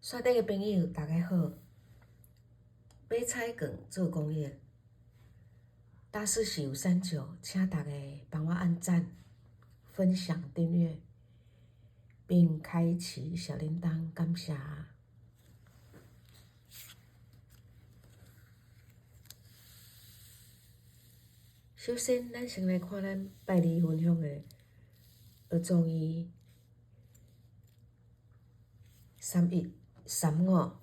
线顶的朋友，大家好！买菜券做公益，大事喜有三九，请大家帮我按赞、分享、订阅，并开启小铃铛，感谢。首先，咱先来看咱拜二分享的学综艺315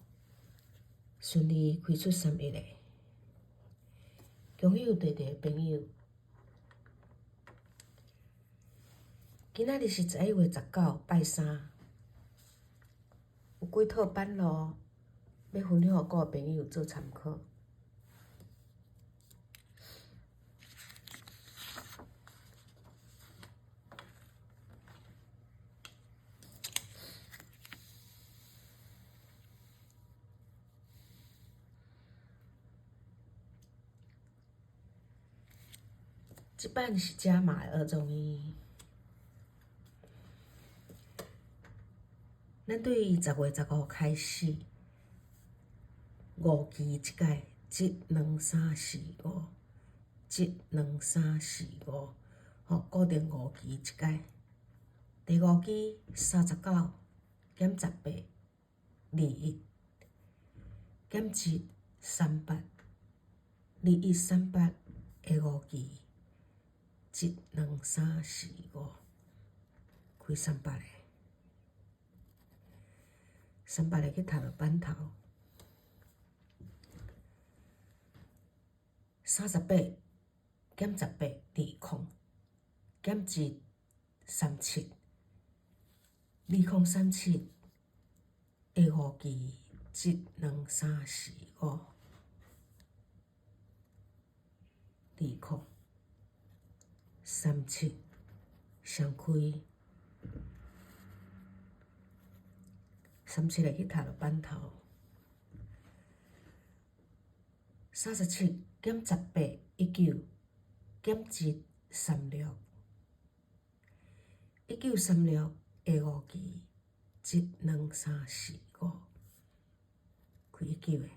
顺利开出3的，恭喜有地地的朋友。今仔日是11月19，拜三，有几套版咯，要分享互各位朋友做参考。即版是加码的学综艺，咱对于10月15开始5期一届，1、2、3、4、5，1、2、3、4、5，固定5期一届。第5期39减18，21减7 38，21、38的5期，1、2、3、4、5，开300个，300个去读落版头。38减18 20，减1 37，2037的5期，1、2、3、4、5，2037上开37个去读落版头。37减18 19，减1 36，19、36的5期，1、2、3、4、5，开19个。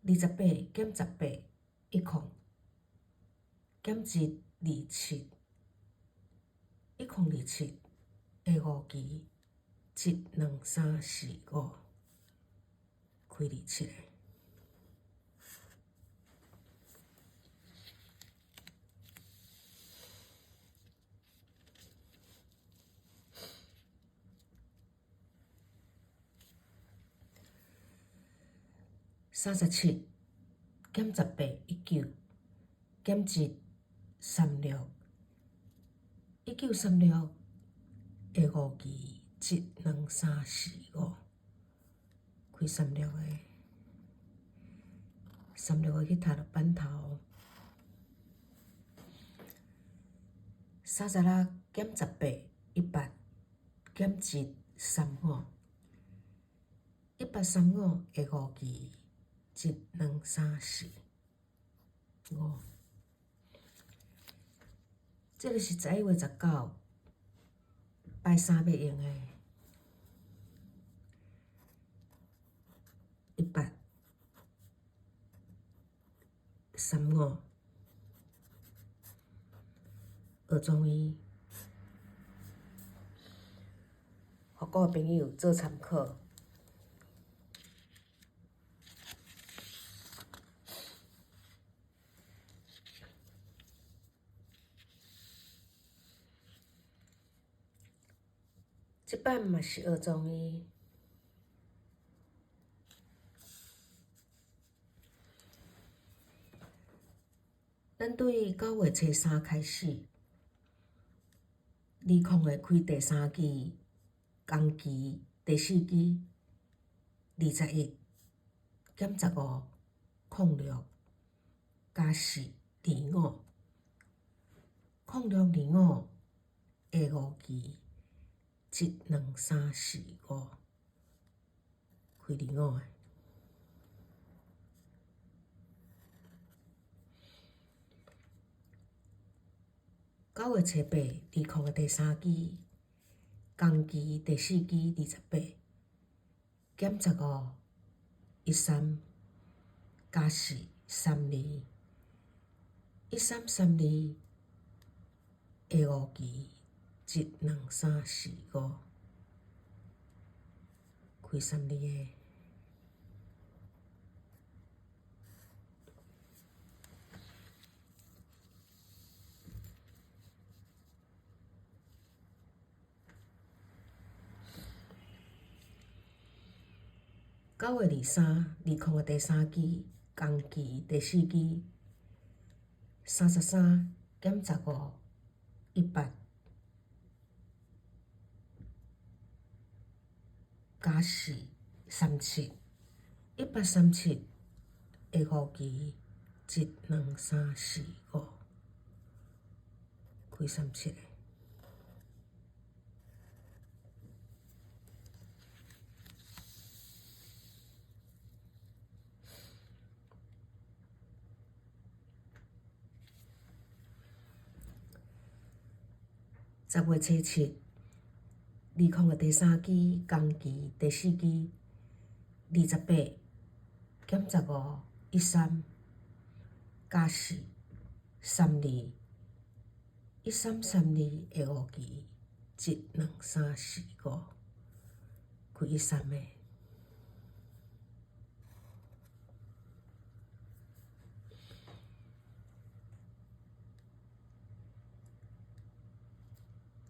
28减18 10，减1 27，10、27的5期，1、2、3、4、5，开27个。37减18 19，减1 36，19、36的5期，1、2、3、4、5，开36个，36个去读落版头。36减18 100，减1 35，135的5期，1、2、3、4、5。这个是11月19，拜三要用的135学综艺，互各位朋友做参考。这版嘛是学综艺，咱对9月初3开始，20会开第3期，工期第4期，21减15 06加4 25，06、25的5期，1、2、3、4、5，开25个。9月初8，2000第3期，公期第4期28，減15，13，加4，32，1332下5期12345，開32個。9月23，2000第3期，公期第4期，33，減15，100，加4，37，137下5期12345，開37個。10月初7，2000第3期，公期第4期28，減15，13，加4，32，1332下5期12345，開13個。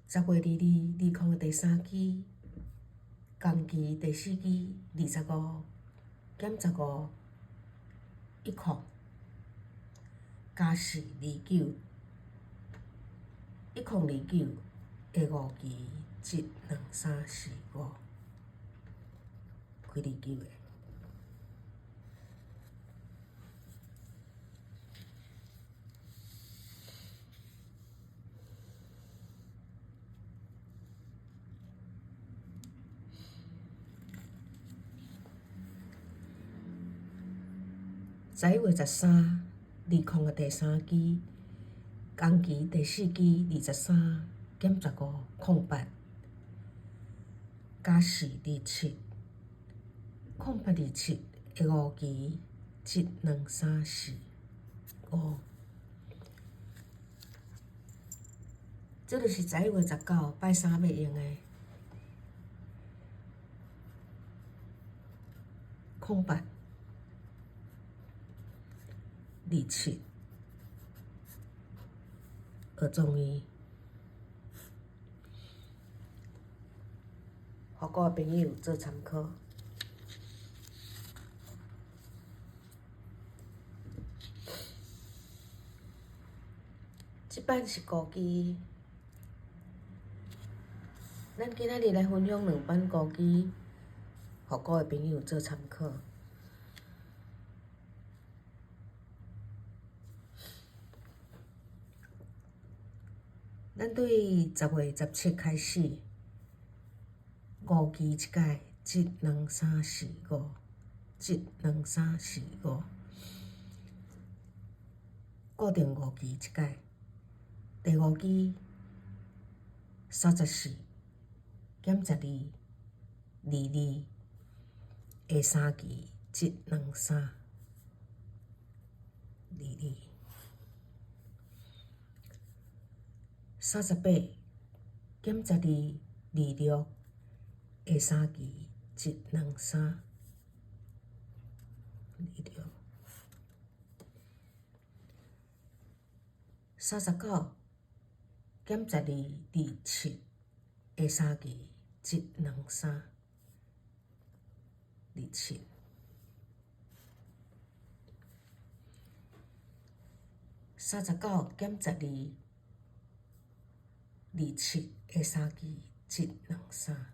10月22，2000第3期，公期第4期25，減15，10，加4，29，1029下5期12345，開29個。11月13，2000第3期，公期第4期23，減15，08，加4，27，0827下5期12345，這就是11月19，拜三要用的08。27，學中醫，給各位朋友做參考。這版是古機，咱今仔日來分享2版古機，給各位朋友做參考。咱對10月17開始，5期一屆12345，12345，固定5期一屆。第5期34，減12，22下3期12322。38，減12，26下3期12326。39，減12，27下3期12327。39，減12，27下3期12327。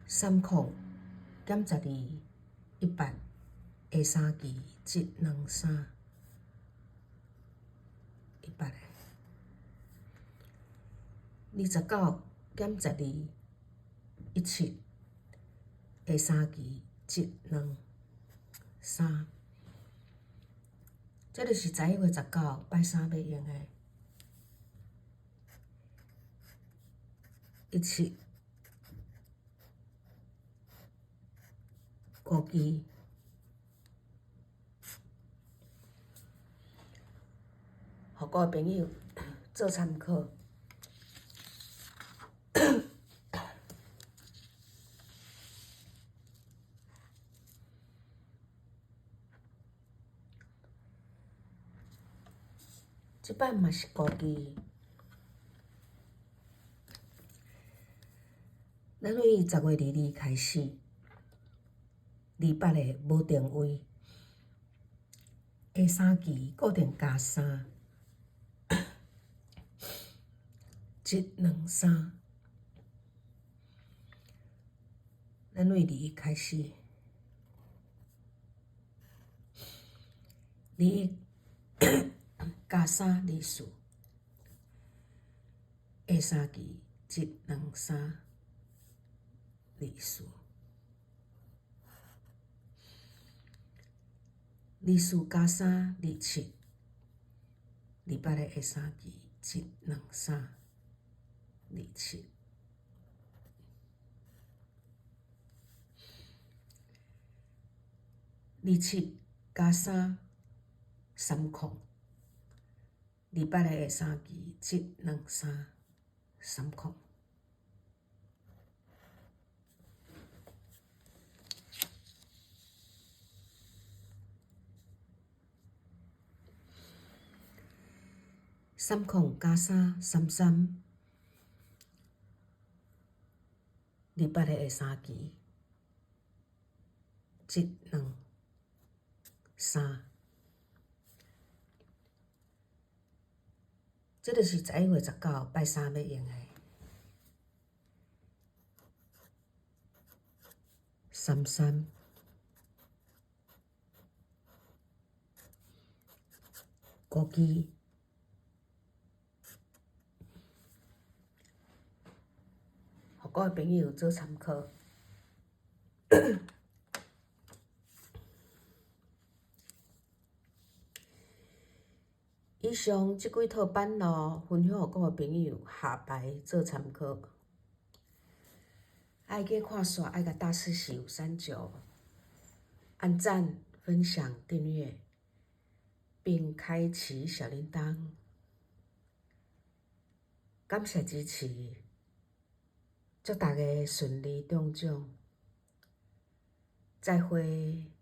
30，減12，100下3期123，100。29+12=17，下三期1、2、3，这就是11月19拜三要用的。175支，互我的朋友做参考。即摆嘛是5支，咱从10月22开始，28个无定位，下三期固定加3，1、2、3，咱从21开始，21加3、24，下三期1、2、3、24。24加3、27，28个下三期1、2、3、27。27加3、30，28个下三期1、2、3、30。30加3、33，28个下三期1、2、3。这就是11月19拜三要用的。33，5支，互我的朋友做参考。以上即几套版路分享互我的朋友下排做参考。爱去看煞，爱甲大师兄有三九按赞、分享、订阅，并开启小铃铛。感谢支持，祝大家顺利中奖，再会。